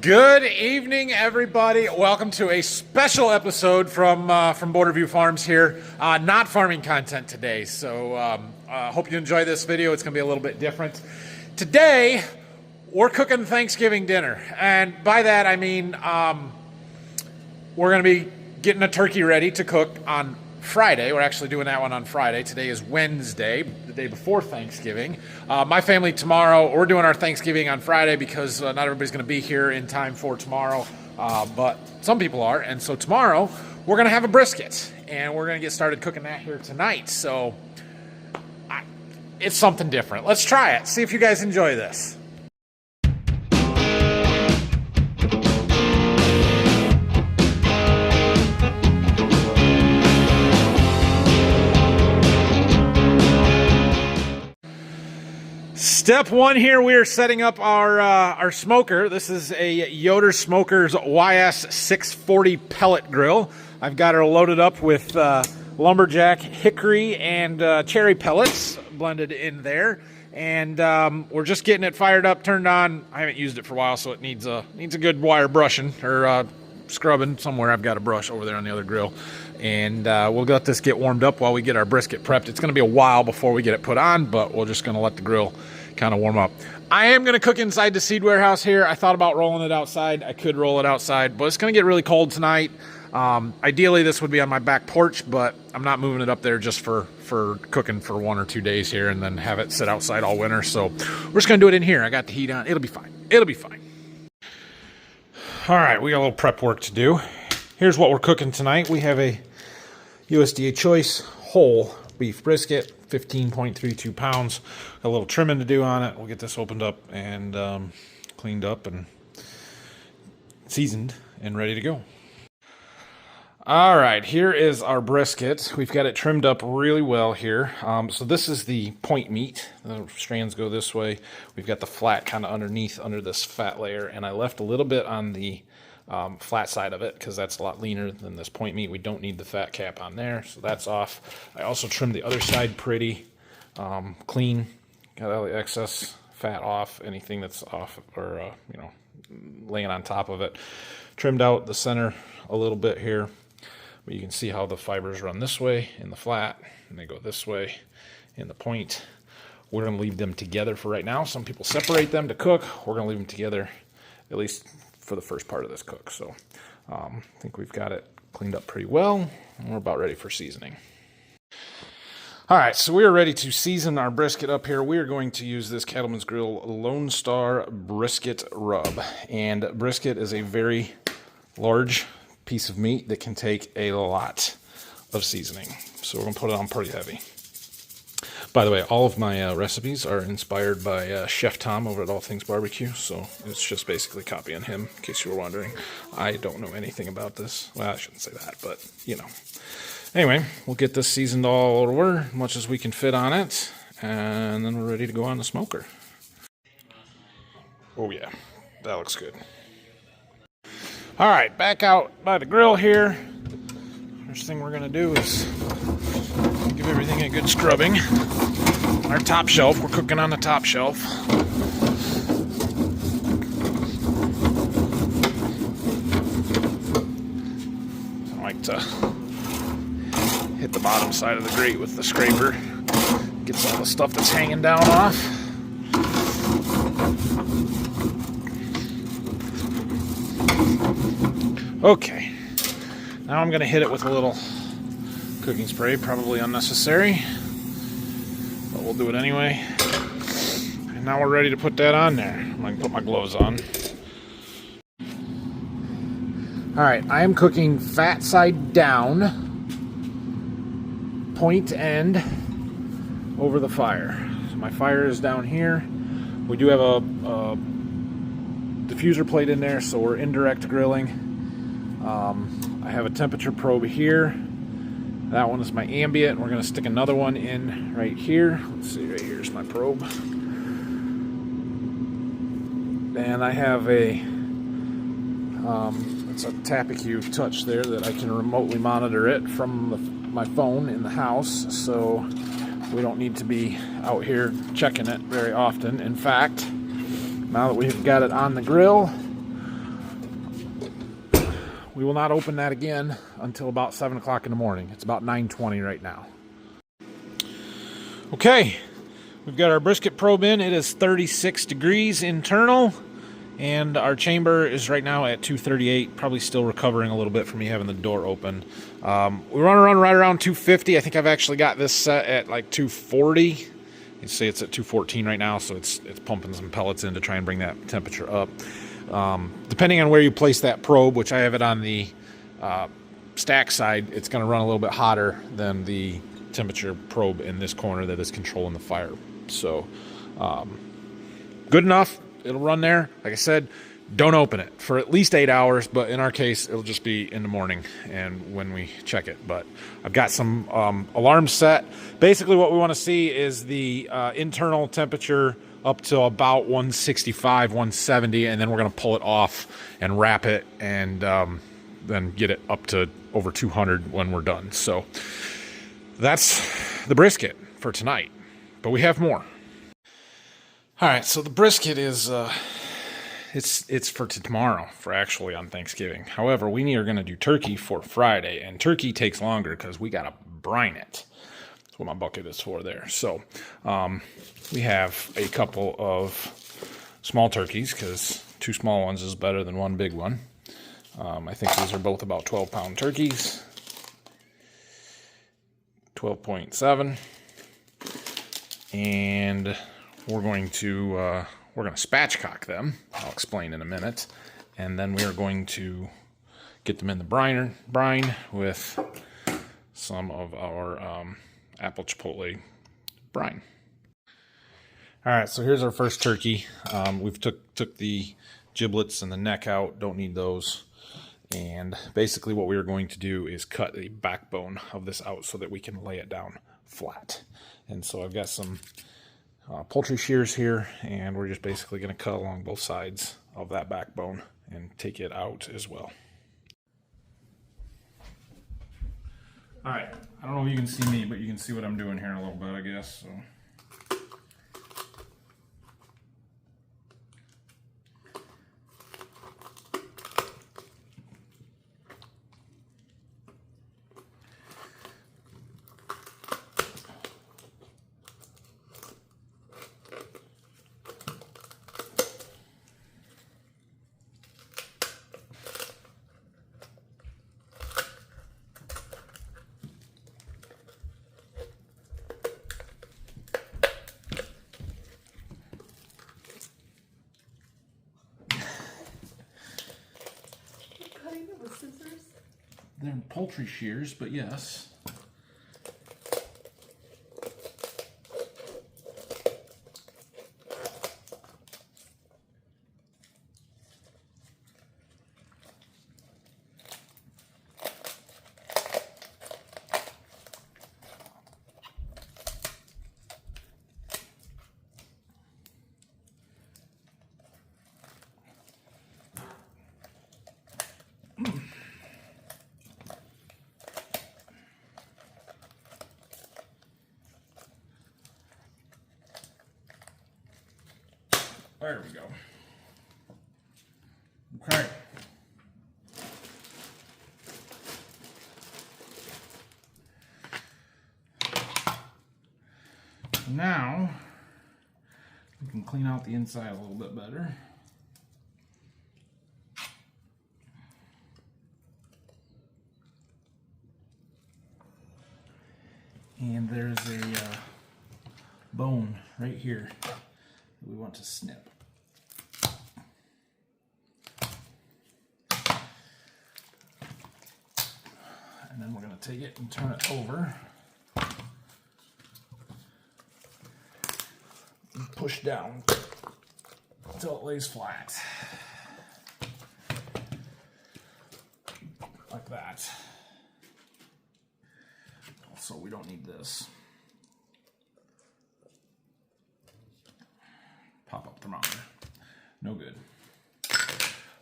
Good evening, everybody. Welcome to a special episode from Borderview Farms here. Not farming content today, so hope you enjoy this video. It's going to be a little bit different. Today, we're cooking Thanksgiving dinner, and by that I mean we're going to be getting a turkey ready to cook on Friday. We're actually doing that one on Friday. Today is Wednesday, the day before Thanksgiving. My family tomorrow, we're doing our Thanksgiving on Friday because not everybody's going to be here in time for tomorrow, but some people are. And so tomorrow, we're going to have a brisket, and we're going to get started cooking that here tonight. So it's something different. Let's try it. See if you guys enjoy this. Step one here, we are setting up our smoker. This is a Yoder Smokers YS640 pellet grill. I've got her loaded up with lumberjack, hickory, and cherry pellets blended in there. And we're just getting it fired up, turned on. I haven't used it for a while, so it needs a good wire brushing or scrubbing. Somewhere I've got a brush over there on the other grill. And we'll let this get warmed up while we get our brisket prepped. It's going to be a while before we get it put on, but we're just going to let the grill kind of warm up. I am going to cook inside the seed warehouse here. I thought about rolling it outside. I could roll it outside, but it's going to get really cold tonight. Ideally, this would be on my back porch, but I'm not moving it up there just for cooking for 1 or 2 days here and then have it sit outside all winter. So we're just going to do it in here. I got the heat on. It'll be fine. It'll be fine. All right, we got a little prep work to do. Here's what we're cooking tonight. We have a USDA Choice whole beef brisket, 15.32 pounds. Got a little trimming to do on it. We'll get this opened up and cleaned up and seasoned and ready to go. All right, here is our brisket. We've got it trimmed up really well here. So this is the point meat. The strands go this way. We've got the flat kind of underneath under this fat layer, and I left a little bit on the flat side of it because that's a lot leaner than this point meat. We don't need the fat cap on there, so that's off. I also trimmed the other side pretty clean. Got all the excess fat off, anything that's off or laying on top of it. Trimmed out the center a little bit here, but you can see how the fibers run this way in the flat, and they go this way in the point. We're going to leave them together for right now. Some people separate them to cook. We're going to leave them together, at least for the first part of this cook. So I think we've got it cleaned up pretty well, and we're about ready for seasoning. All right, so we are ready to season our brisket up here. We are going to use this Cattleman's Grill Lone Star Brisket Rub. And brisket is a very large piece of meat that can take a lot of seasoning. So we're going to put it on pretty heavy. By the way, all of my recipes are inspired by Chef Tom over at All Things Barbecue, so it's just basically copying him, in case you were wondering. I don't know anything about this. Well, I shouldn't say that, but, you know. Anyway, we'll get this seasoned all over, as much as we can fit on it, and then we're ready to go on the smoker. Oh, yeah, that looks good. All right, back out by the grill here. First thing we're going to do is give everything a good scrubbing. Our top shelf, we're cooking on the top shelf. I like to hit the bottom side of the grate with the scraper. Gets all the stuff that's hanging down off. Okay, now I'm going to hit it with a little cooking spray, probably unnecessary, but we'll do it anyway. And now we're ready to put that on there. I'm going to put my gloves on. All right, I am cooking fat side down, point end over the fire. So my fire is down here. We do have a diffuser plate in there, so we're indirect grilling. I have a temperature probe here. That one is my ambient. We're going to stick another one in right here. Let's see, right here's my probe. And I have it's a Tapiq Touch there that I can remotely monitor it from my phone in the house, so we don't need to be out here checking it very often. In fact, now that we've got it on the grill, we will not open that again until about 7 o'clock in the morning. It's about 9:20 right now. Okay, we've got our brisket probe in. It is 36 degrees internal, and our chamber is right now at 238, probably still recovering a little bit from me having the door open. We want to run right around 250. I think I've actually got this set at like 240. You see it's at 214 right now, so it's pumping some pellets in to try and bring that temperature up. Depending on where you place that probe, which I have it on the stack side, it's going to run a little bit hotter than the temperature probe in this corner that is controlling the fire. So good enough. It'll run there. Like I said, don't open it for at least 8 hours, but in our case, it'll just be in the morning and when we check it. But I've got some alarms set. Basically, what we want to see is the internal temperature up to about 165, 170, and then we're going to pull it off and wrap it and then get it up to over 200 when we're done. So that's the brisket for tonight, but we have more. All right, so the brisket is it's for tomorrow, for actually on Thanksgiving. However, we are going to do turkey for Friday, and turkey takes longer because we got to brine it. That's what my bucket is for there. So we have a couple of small turkeys because 2 small ones is better than 1 big one. I think these are both about 12-pound turkeys. 12.7, and we're going to spatchcock them. I'll explain in a minute, and then we are going to get them in the brine with some of our apple chipotle brine. All right, so here's our first turkey. We've took the giblets and the neck out. Don't need those. And basically what we are going to do is cut the backbone of this out so that we can lay it down flat. And so I've got some poultry shears here, and we're just basically going to cut along both sides of that backbone and take it out as well. All right, I don't know if you can see me, but you can see what I'm doing here in a little bit, I guess. So. They're poultry shears, but yes. There we go. Okay. Now we can clean out the inside a little bit better. And there's a bone right here that we want to snip. And then we're going to take it and turn it over and push down until it lays flat. Like that. Also, we don't need this. Pop-up thermometer. No good.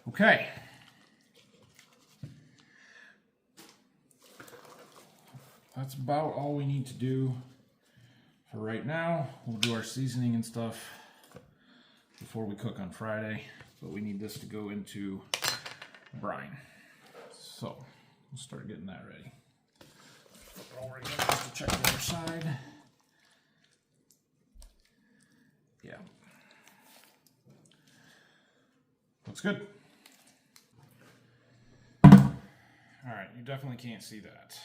Okay. That's about all we need to do for right now. We'll do our seasoning and stuff before we cook on Friday, but we need this to go into brine. So we'll start getting that ready. Flip it over again just to check the other side. Yeah. Looks good. All right, you definitely can't see that.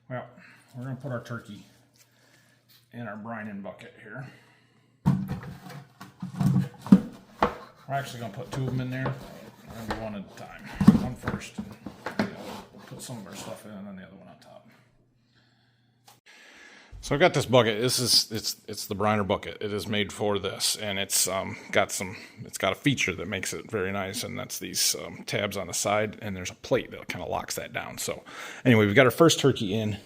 Well, we're gonna put our turkey in our brining bucket here. We're actually gonna put 2 of them in there. We're gonna do one at a time. One first, and we'll put some of our stuff in, and then the other one on top. So I've got this bucket. It's the briner bucket. It is made for this, and it's got a feature that makes it very nice, and that's these tabs on the side, and there's a plate that kind of locks that down. So anyway, we've got our first turkey in.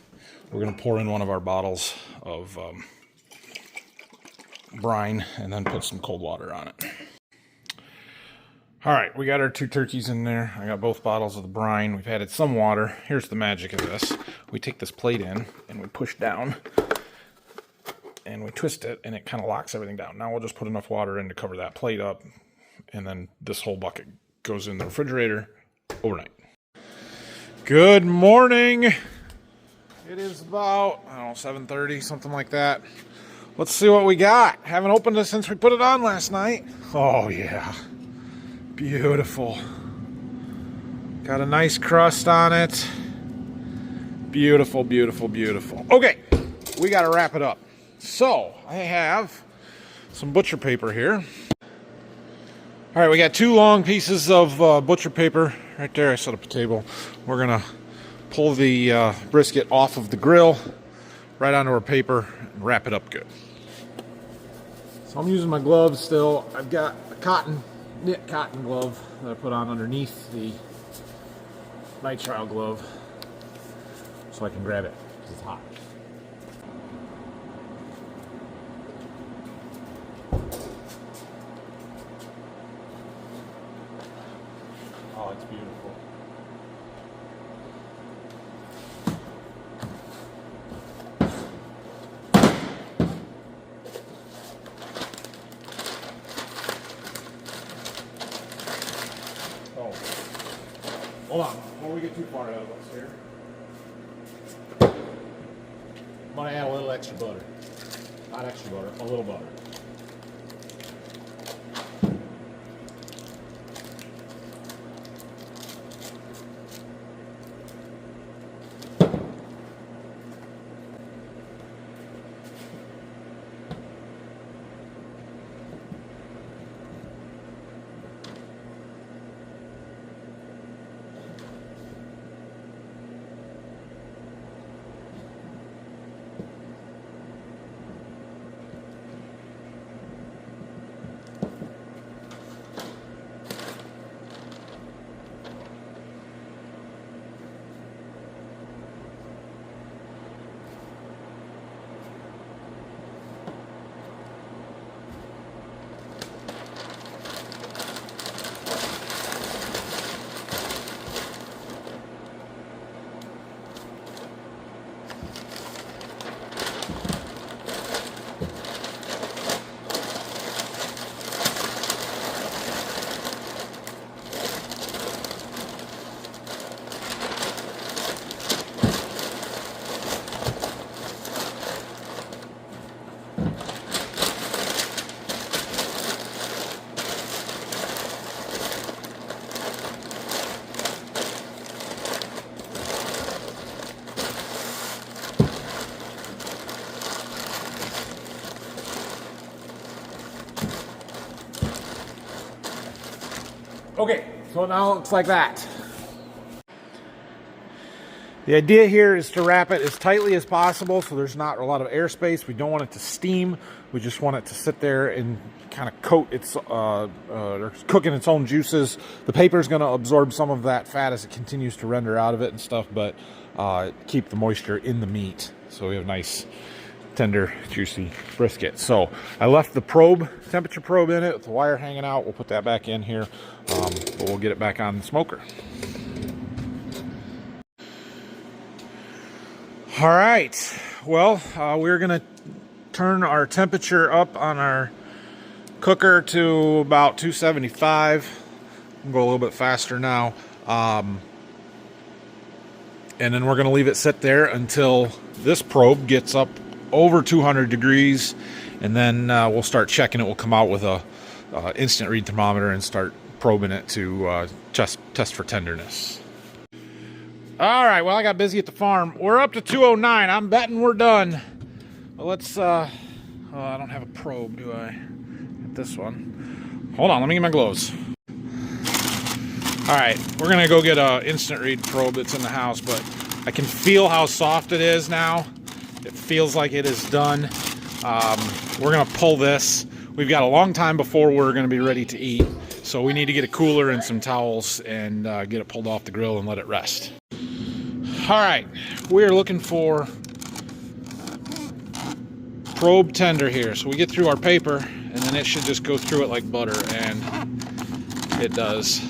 We're gonna pour in one of our bottles of brine, and then put some cold water on it. All right, we got our 2 turkeys in there. I got both bottles of the brine. We've added some water. Here's the magic of this. We take this plate in and we push down and we twist it, and it kind of locks everything down. Now we'll just put enough water in to cover that plate up, and then this whole bucket goes in the refrigerator overnight. Good morning. It is about, I don't know, 7:30, something like that. Let's see what we got. Haven't opened it since we put it on last night. Oh yeah. Beautiful. Got a nice crust on it. Beautiful, beautiful, beautiful. Okay, we got to wrap it up. So, I have some butcher paper here. All right, we got 2 long pieces of butcher paper right there. I set up a table. We're going to pull the brisket off of the grill right onto our paper and wrap it up good. So I'm using my gloves still. I've got a knit cotton glove that I put on underneath the nitrile glove so I can grab it because it's hot. Oh, it's beautiful. Oh, hold on, before we get too far out of us here, I'm going to add a little extra butter. Not extra butter, a little butter. Okay, so now it looks like that. The idea here is to wrap it as tightly as possible so there's not a lot of airspace. We don't want it to steam. We just want it to sit there and kind of coat its, or cook in its own juices. The paper is going to absorb some of that fat as it continues to render out of it and stuff, but keep the moisture in the meat so we have nice, tender, juicy brisket. So I left the temperature probe in it with the wire hanging out. We'll put that back in here, but we'll get it back on the smoker. All right, well, we're gonna turn our temperature up on our cooker to about 275. We'll go a little bit faster now. And then we're going to leave it sit there until this probe gets up over 200 degrees. And then we'll start checking it. We'll come out with a instant read thermometer and start probing it to test for tenderness. All right, well, I got busy at the farm. We're up to 209. I'm betting we're done. Well, let's, oh, I don't have a probe, do I? Get this one. Hold on, let me get my gloves. All right, we're gonna go get a instant read probe that's in the house, but I can feel how soft it is now. It feels like it is done. We're gonna pull this. We've got a long time before we're gonna be ready to eat, so we need to get a cooler and some towels and get it pulled off the grill and let it rest. All right, we are looking for probe tender here. So we get through our paper and then it should just go through it like butter, and it does.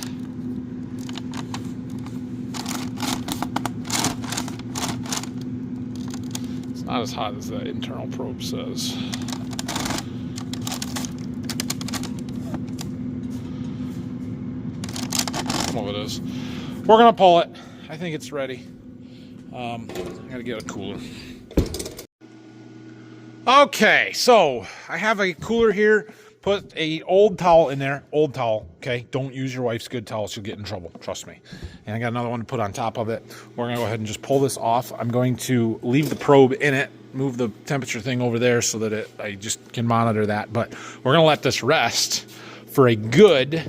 It's not as hot as the internal probe says. Some of it is. We're gonna pull it. I think it's ready. I gotta get a cooler. Okay, so I have a cooler here. Put a old towel in there. Old towel, okay? Don't use your wife's good towel. She'll get in trouble, trust me. And I got another one to put on top of it. We're gonna go ahead and just pull this off. I'm going to leave the probe in it, move the temperature thing over there so that I just can monitor that. But we're gonna let this rest for a good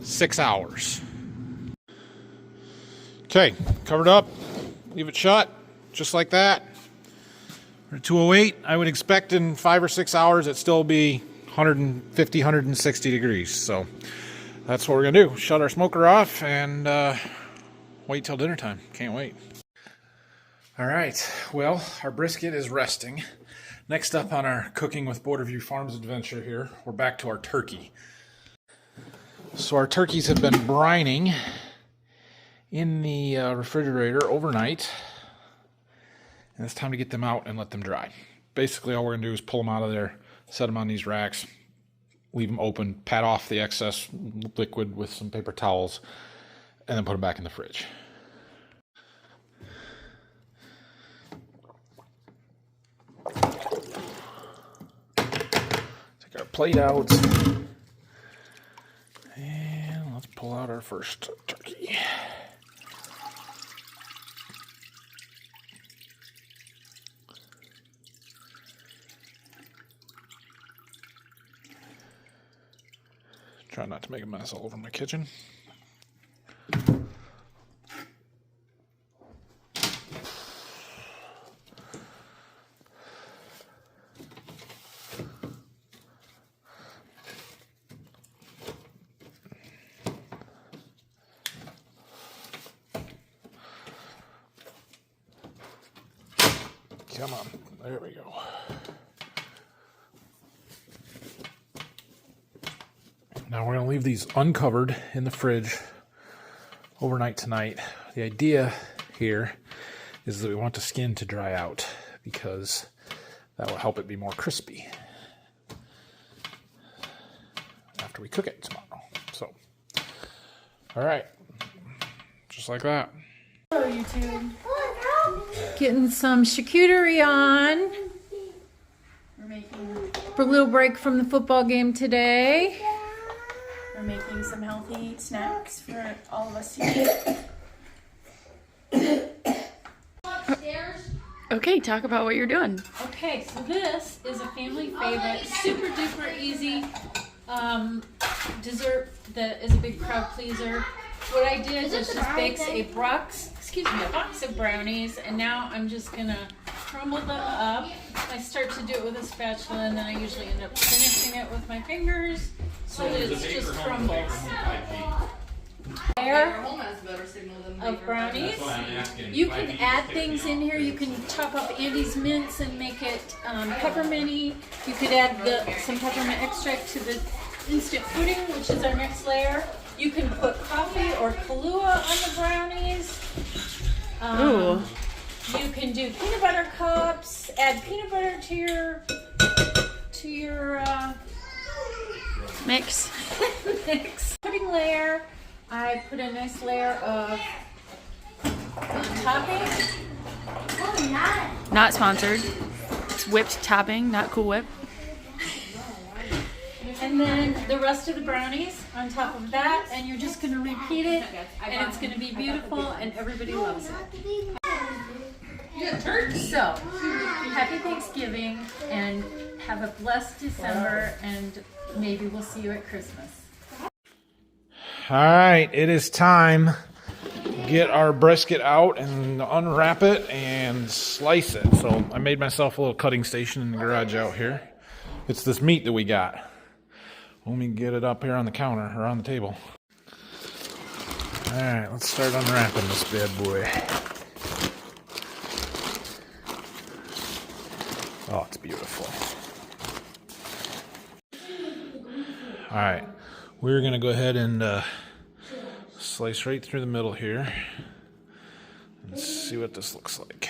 6 hours. Okay, covered up, leave it shut, just like that. We're at 208. I would expect in 5 or 6 hours it'd still be 150, 160 degrees. So that's what we're gonna do. Shut our smoker off and wait till dinner time. Can't wait. All right, well, our brisket is resting. Next up on our Cooking with Borderview Farms adventure here, we're back to our turkey. So our turkeys have been brining in the refrigerator overnight, and it's time to get them out and let them dry. Basically all we're gonna do is pull them out of there, set them on these racks, leave them open, pat off the excess liquid with some paper towels, and then put them back in the fridge. Take our plate out, and let's pull out our first turkey. Try not to make a mess all over my kitchen. Come on, there we go. Now we're going to leave these uncovered in the fridge overnight tonight. The idea here is that we want the skin to dry out because that will help it be more crispy after we cook it tomorrow. So, all right, just like that. Hello, YouTube. Getting some charcuterie on. We're making for a little break from the football game today. We're making some healthy snacks for all of us to eat. Okay, talk about what you're doing. Okay, so this is a family favorite, super duper easy dessert that is a big crowd pleaser. What I did was just bake a box of brownies, and now I'm just gonna crumble them up. I start to do it with a spatula, and then I usually end up finishing it with my fingers so that it's just crumbles. Layer of brownies. You can add things in here. You can chop up Andy's mints and make it pepperminty. You could add some peppermint extract to the instant pudding, which is our next layer. You can put coffee or Kahlua on the brownies. Ooh. You can do peanut butter cups. Add peanut butter to your Mix. pudding layer. I put a nice layer of Topping? Not sponsored. It's whipped topping, not Cool Whip. And then the rest of the brownies on top of that, and you're just going to repeat it, and it's going to be beautiful, and everybody loves it. So, happy Thanksgiving, and have a blessed December, and maybe we'll see you at Christmas. All right, it is time. Get our brisket out and unwrap it and slice it. So I made myself a little cutting station in the garage out here. It's this meat that we got. Let me get it up here on the counter or on the table. All right, let's start unwrapping this bad boy. Oh, it's beautiful. All right, we're gonna go ahead and slice right through the middle here and see what this looks like.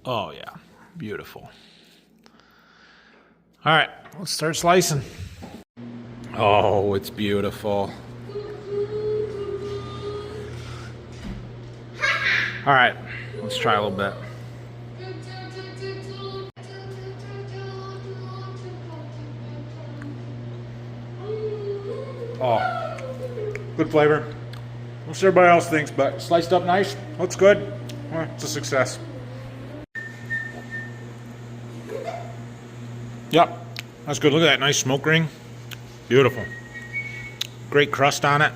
Oh yeah, beautiful. All right, let's start slicing. Oh, it's beautiful. All right, let's try a little bit. Oh, good flavor. What's everybody else thinks, but sliced up nice, looks good. It's a success. Yep, that's good. Look at that nice smoke ring. Beautiful. Great crust on it.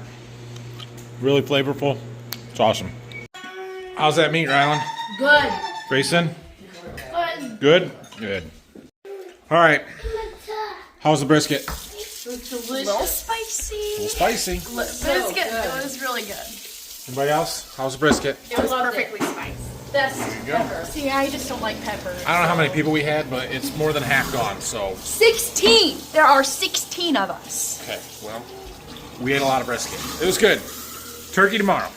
Really flavorful. It's awesome. How's that meat, Rylan? Good. Grayson? Good? Good. All right. How's the brisket? It was delicious. A little spicy. A little spicy. But it's good. It was really good. Anybody else? How's the brisket? It was perfectly spiced. Best ever. See, I just don't like peppers. I don't know how many people we had, but it's more than half gone, so. 16! There are 16 of us. Okay, well, we ate a lot of brisket. It was good. Turkey tomorrow.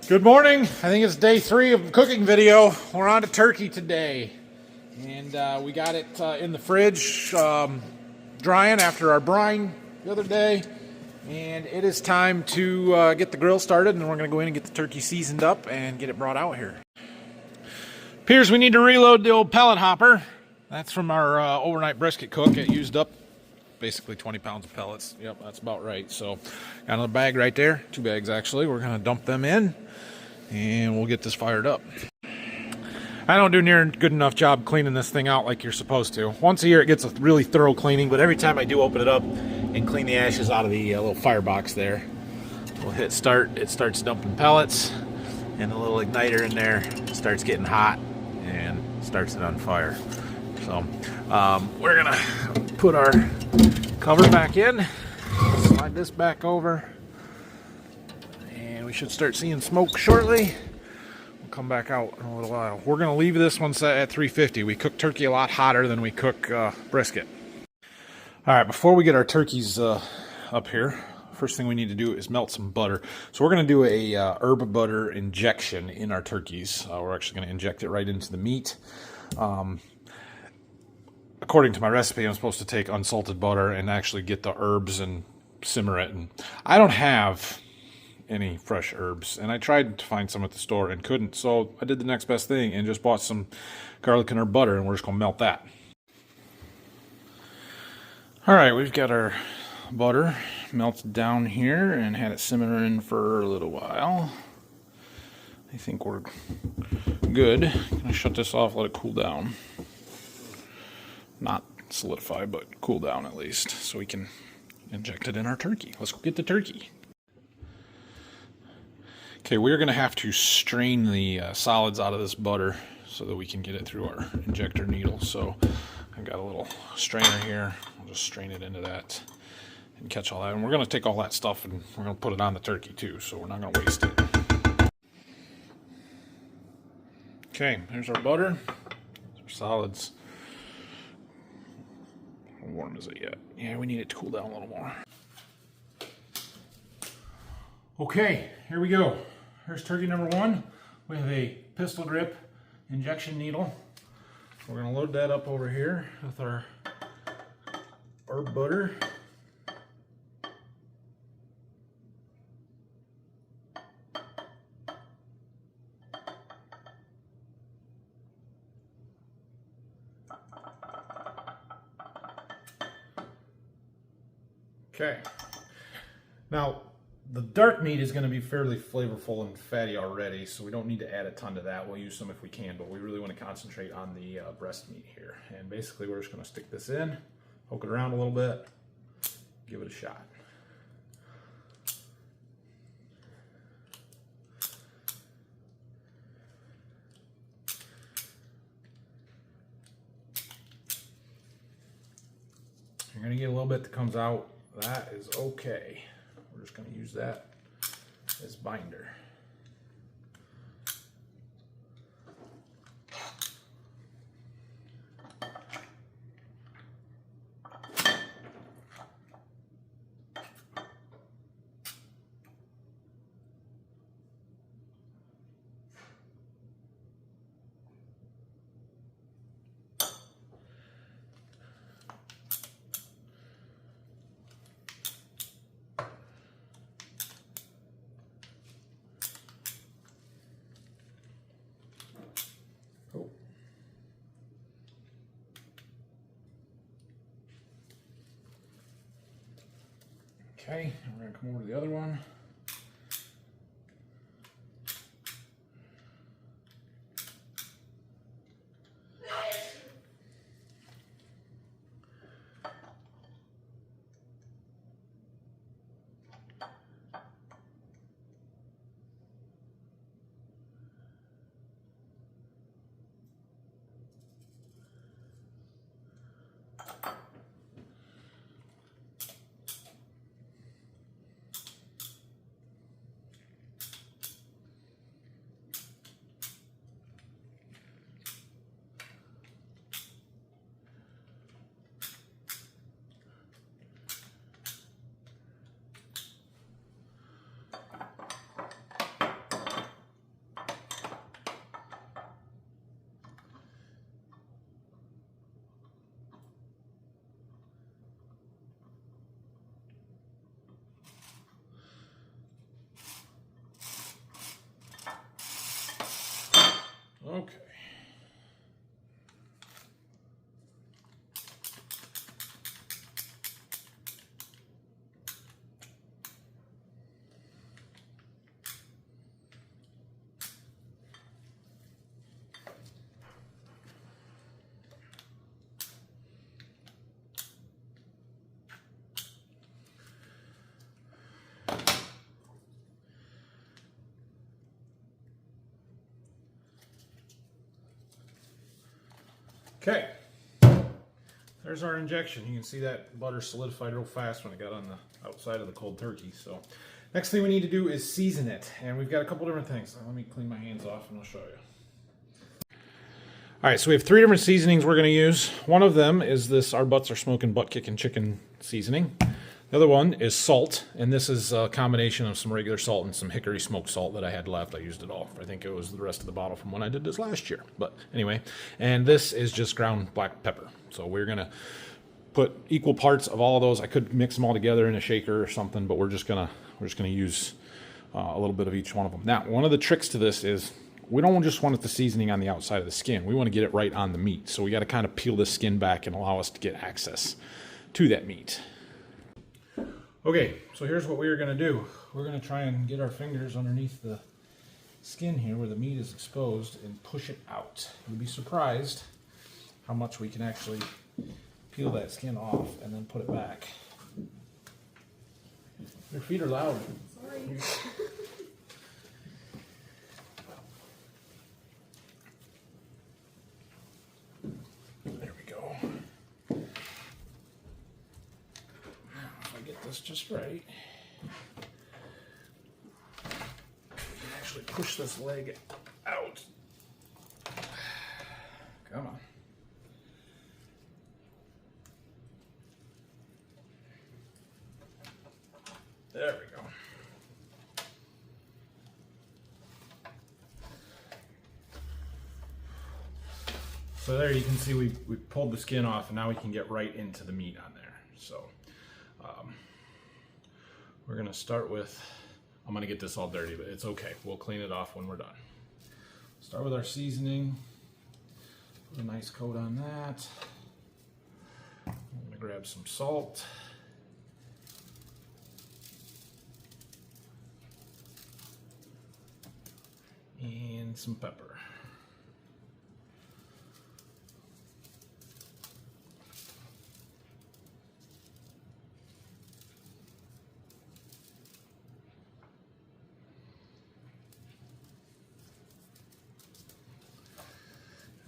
Good morning. I think it's day 3 of the cooking video. We're on to turkey today. And we got it in the fridge drying after our brine the other day. And it is time to get the grill started, and then we're going to go in and get the turkey seasoned up and get it brought out here. Appears we need to reload the old pellet hopper. That's from our overnight brisket cook. It used up basically 20 pounds of pellets. Yep, that's about right. So got another bag right there. 2 bags, actually. We're going to dump them in, and we'll get this fired up. I don't do near good enough job cleaning this thing out like you're supposed to. Once a year it gets a really thorough cleaning, but every time I do open it up and clean the ashes out of the little firebox there, we'll hit start. It starts dumping pellets, and the little igniter in there starts getting hot and starts it on fire. So we're gonna put our cover back in, slide this back over, and we should start seeing smoke shortly. Come back out in a little while. We're going to leave this one set at 350. We cook turkey a lot hotter than we cook brisket. All right, before we get our turkeys up here, first thing we need to do is melt some butter. So we're going to do a herb butter injection in our turkeys. We're actually going to inject it right into the meat. According to my recipe, I'm supposed to take unsalted butter and actually get the herbs and simmer it. And I don't have any fresh herbs, and I tried to find some at the store and couldn't, so I did the next best thing and just bought some garlic and herb butter, and we're just gonna melt that. All right, we've got our butter melted down here and had it simmering for a little while. I think we're good. Gonna shut this off, let it cool down. Not solidify, but cool down at least, so we can inject it in our turkey. Let's go get the turkey. Okay, we're going to have to strain the solids out of this butter so that we can get it through our injector needle. So I've got a little strainer here. I'll just strain it into that and catch all that. And we're going to take all that stuff and we're going to put it on the turkey too, so we're not going to waste it. Okay, here's our butter. Here's our solids. How warm is it yet? Yeah, we need it to cool down a little more. Okay, here we go. Here's turkey number 1. We have a pistol grip injection needle. We're going to load that up over here with our herb butter. Okay. Now, the dark meat is going to be fairly flavorful and fatty already, so we don't need to add a ton to that. We'll use some if we can, but we really want to concentrate on the breast meat here. And basically, we're just going to stick this in, poke it around a little bit, give it a shot. You're going to get a little bit that comes out. That is okay. We're just going to use that as binder. Okay, we're going to come over to the other one. Okay. Okay, there's our injection. You can see that butter solidified real fast when it got on the outside of the cold turkey. So next thing we need to do is season it. And we've got a couple different things. So let me clean my hands off and I'll show you. All right, so we have 3 different seasonings we're going to use. One of them is this Our Butts Are Smoking Butt Kicking Chicken seasoning. The other one is salt, and this is a combination of some regular salt and some hickory smoked salt that I had left. I used it all. I think it was the rest of the bottle from when I did this last year. But anyway, and this is just ground black pepper. So we're going to put equal parts of all of those. I could mix them all together in a shaker or something, but we're just gonna use a little bit of each one of them. Now, one of the tricks to this is we don't just want the seasoning on the outside of the skin. We want to get it right on the meat. So we got to kind of peel the skin back and allow us to get access to that meat. Okay, so here's what we're going to do. We're going to try and get our fingers underneath the skin here where the meat is exposed and push it out. You'll be surprised how much we can actually peel that skin off and then put it back. Your feet are loud. Sorry. There we go. Now, if I get this just right, we can actually push this leg out. Come on. There we go. So there you can see we pulled the skin off, and now we can get right into the meat on there. So we're going to start with, I'm going to get this all dirty, but it's okay. We'll clean it off when we're done. Start with our seasoning. Put a nice coat on that. I'm going to grab some salt. and some pepper.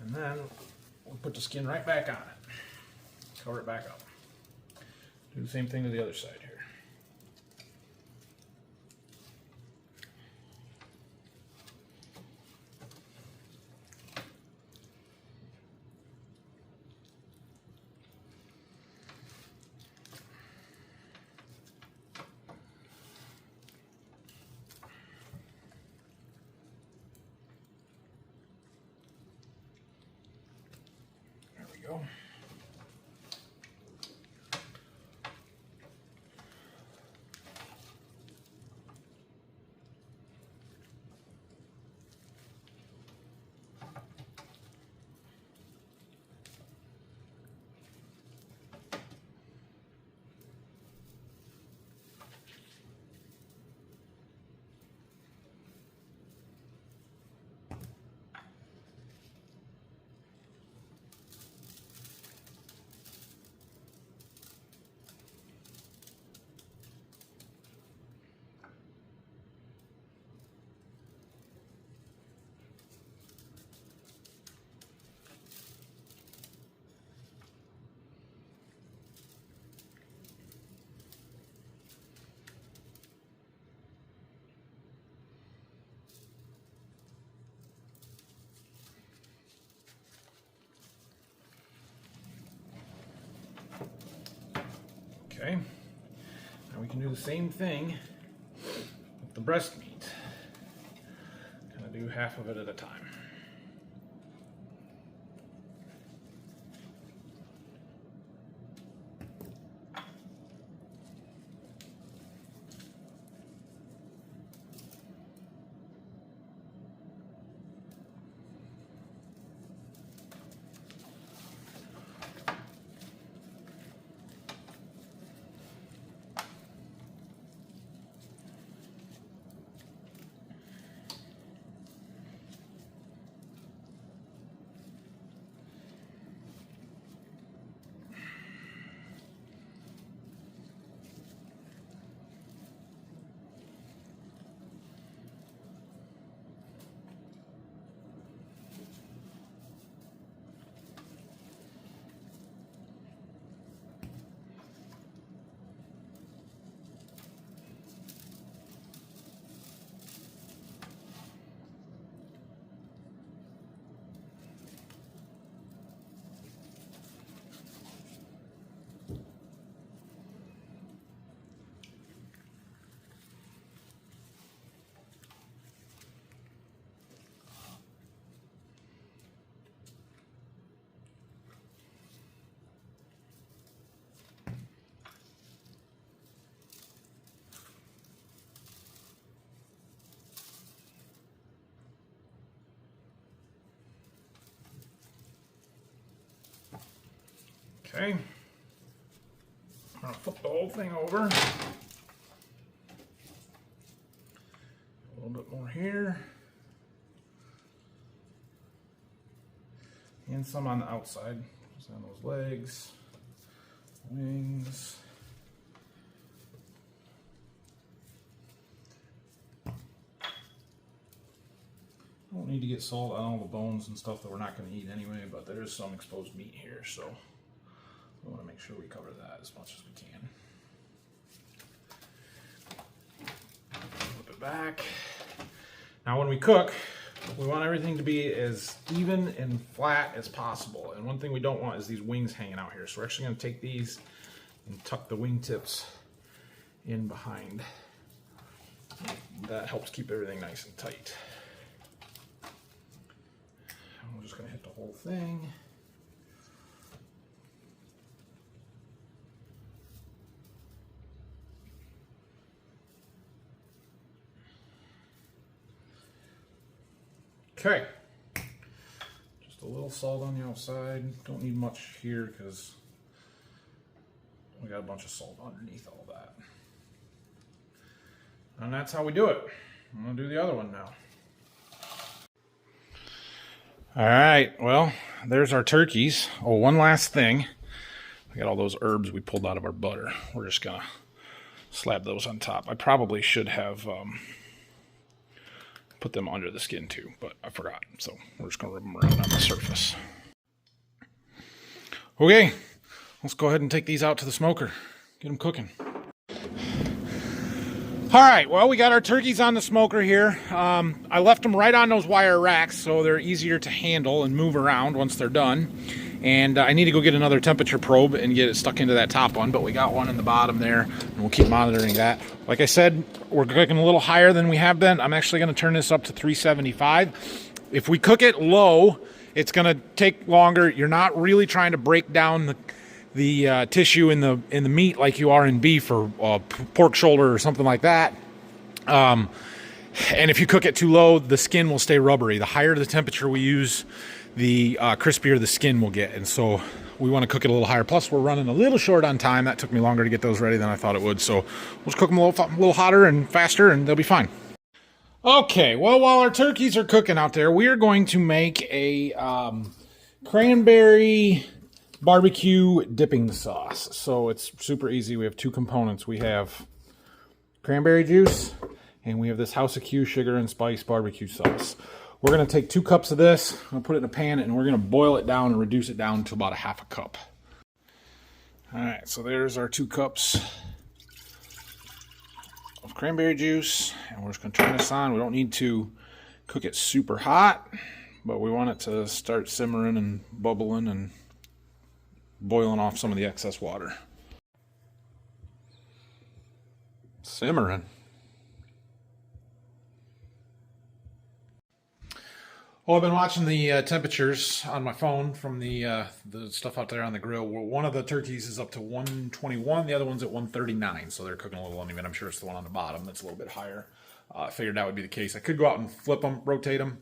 And then we'll put the skin right back on it. Cover it back up. Do the same thing to the other side here. There we go. Okay, now we can do the same thing with the breast meat. Kind of do half of it at a time. Okay, I'm gonna flip the whole thing over. A little bit more here. And some on the outside. Just on those legs, wings. Don't need to get salt on all the bones and stuff that we're not going to eat anyway, but there is some exposed meat here, so we want to make sure we cover that as much as we can. Flip it back. Now when we cook, we want everything to be as even and flat as possible. And one thing we don't want is these wings hanging out here. So we're actually going to take these and tuck the wing tips in behind. That helps keep everything nice and tight. I'm just going to hit the whole thing. Okay, just a little salt on the outside. Don't need much here because we got a bunch of salt underneath all that. And that's how we do it. I'm gonna do the other one now. All right, well, there's our turkeys. Oh, one last thing. We got all those herbs we pulled out of our butter. We're just gonna slab those on top. I probably should have put them under the skin too, but I forgot. So we're just gonna rub them around on the surface. Okay, let's go ahead and take these out to the smoker. Get them cooking. All right, well, we got our turkeys on the smoker here. I left them right on those wire racks so they're easier to handle and move around once they're done. And I need to go get another temperature probe and get it stuck into that top one, but we got one in the bottom there, and we'll keep monitoring that. Like I said, we're cooking a little higher than we have been. I'm actually going to turn this up to 375. If we cook it low, it's going to take longer. You're not really trying to break down the tissue in the meat like you are in beef or pork shoulder or something like that. And if you cook it too low, the skin will stay rubbery. The higher the temperature we use, the crispier the skin will get. And so we want to cook it a little higher. Plus, we're running a little short on time. That took me longer to get those ready than I thought it would. So we'll just cook them a little hotter and faster, and they'll be fine. Okay, well, while our turkeys are cooking out there, we are going to make a cranberry barbecue dipping sauce. So it's super easy. We have two components. We have cranberry juice, and we have this House of Q sugar and spice barbecue sauce. We're going to take 2 cups of this, I'm going to put it in a pan, and we're going to boil it down and reduce it down to about 1/2 cup. All right, so there's our 2 cups of cranberry juice, and we're just going to turn this on. We don't need to cook it super hot, but we want it to start simmering and bubbling and boiling off some of the excess water. Simmering. Well, I've been watching the temperatures on my phone from the stuff out there on the grill. One of the turkeys is up to 121, the other one's at 139, so they're cooking a little uneven. I'm sure it's the one on the bottom that's a little bit higher. I figured that would be the case. I could go out and flip them, rotate them,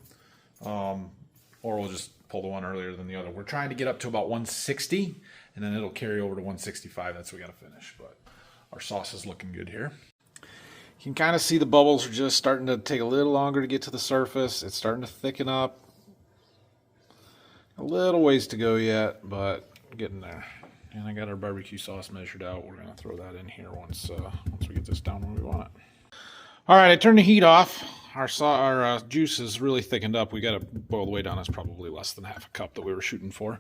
or we'll just pull the one earlier than the other. We're trying to get up to about 160, and then it'll carry over to 165. That's what we got to finish, but our sauce is looking good here. You can kind of see the bubbles are just starting to take a little longer to get to the surface. It's starting to thicken up. A little ways to go yet, but getting there. And I got our barbecue sauce measured out. We're going to throw that in here once we get this down where we want it. All right, I turned the heat off. Our juice is really thickened up. We got to boil the way down. It's probably less than 1/2 cup that we were shooting for.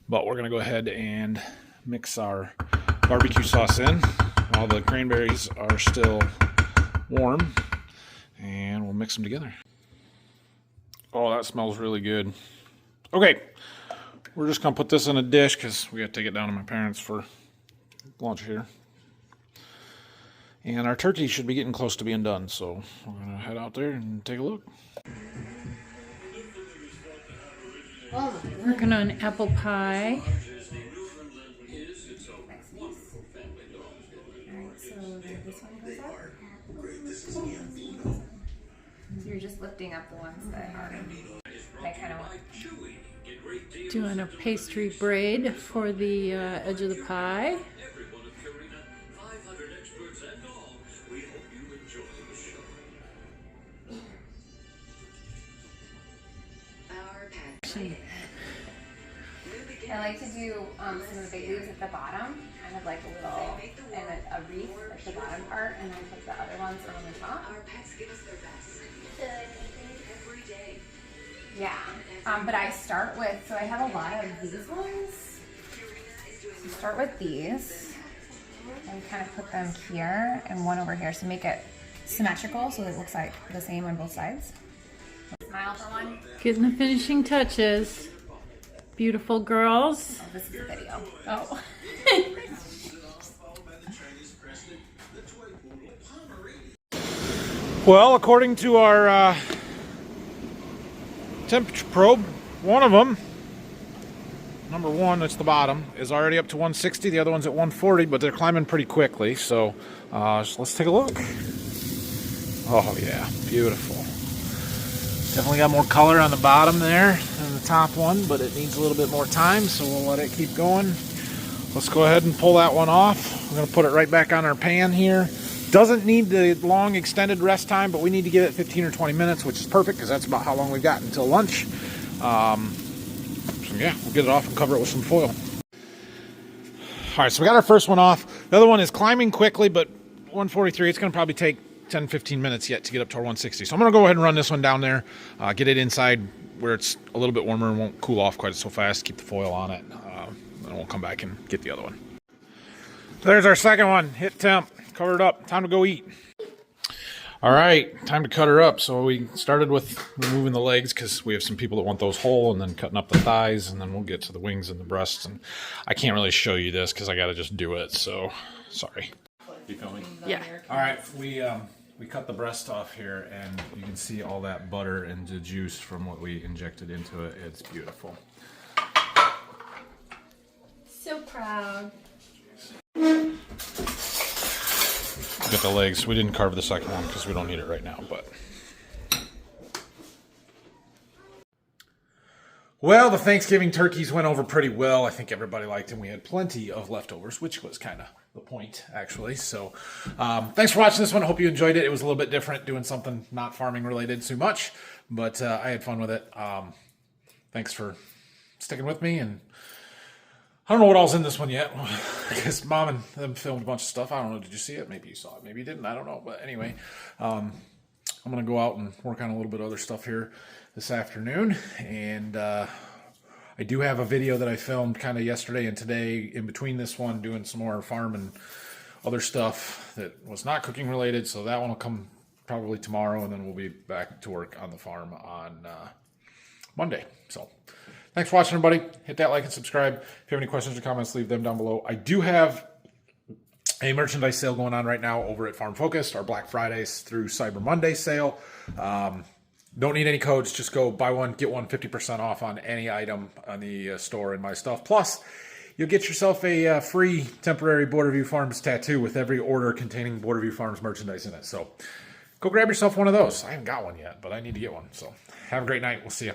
But we're going to go ahead and mix our barbecue sauce in while the cranberries are still warm, and we'll mix them together. Oh, that smells really good. Okay, we're just gonna put this in a dish because we gotta take it down to my parents for lunch here. And our turkey should be getting close to being done, so we're gonna head out there and take a look. Working on apple pie. So you're just lifting up the ones that are, I kind of want. Doing a pastry braid for the edge of the pie. I like to do some of the big leaves at the bottom, kind of like a little, and a wreath at the bottom part, and then put the other ones on the top. Yeah, but I start with, so I have a lot of these ones. So start with these, and kind of put them here, and one over here, so make it symmetrical, so it looks like the same on both sides. Smile for one. Getting the finishing touches. Beautiful girls. Oh, this is a video. Oh. Well, according to our temperature probe, one of them, number 1, that's the bottom, is already up to 160. The other one's at 140, but they're climbing pretty quickly. So let's take a look. Oh yeah, beautiful. Definitely got more color on the bottom there than the top one, but it needs a little bit more time, so we'll let it keep going. Let's go ahead and pull that one off. We're going to put it right back on our pan here. Doesn't need the long extended rest time, but we need to give it 15 or 20 minutes, which is perfect because that's about how long we've got until lunch. So yeah, we'll get it off and cover it with some foil. All right, so we got our first one off. The other one is climbing quickly, but 143, it's going to probably take 10, 15 minutes yet to get up to our 160. So I'm going to go ahead and run this one down there, get it inside where it's a little bit warmer and won't cool off quite so fast, keep the foil on it, and we'll come back and get the other one. So there's our second one, hit temp, covered up, time to go eat. All right, time to cut her up. So we started with removing the legs because we have some people that want those whole, and then cutting up the thighs, and then we'll get to the wings and the breasts. And I can't really show you this because I got to just do it, so sorry. You filming? Yeah. All right, we cut the breast off here, and you can see all that butter and the juice from what we injected into it. It's beautiful. So proud. Got the legs. We didn't carve the second one because we don't need it right now, but. Well, the Thanksgiving turkeys went over pretty well. I think everybody liked them. We had plenty of leftovers, which was kind of the point, actually. So thanks for watching this one. I hope you enjoyed it. It was a little bit different, doing something not farming related too much, but I had fun with it. Thanks for sticking with me, and I don't know what all's in this one yet. I guess Mom and them filmed a bunch of stuff. I don't know. Did you see it? Maybe you saw it. Maybe you didn't. I don't know. But anyway, I'm going to go out and work on a little bit of other stuff here this afternoon. And I do have a video that I filmed kind of yesterday and today in between this one, doing some more farm and other stuff that was not cooking related. So that one will come probably tomorrow, and then we'll be back to work on the farm on Monday. So thanks for watching, everybody. Hit that like and subscribe. If you have any questions or comments, leave them down below. I do have a merchandise sale going on right now over at Farm Focused, our Black Fridays through Cyber Monday sale. Don't need any codes. Just go buy one, get one, 50% off on any item on the store and my stuff. Plus, you'll get yourself a free temporary Borderview Farms tattoo with every order containing Borderview Farms merchandise in it. So go grab yourself one of those. I haven't got one yet, but I need to get one. So have a great night. We'll see you.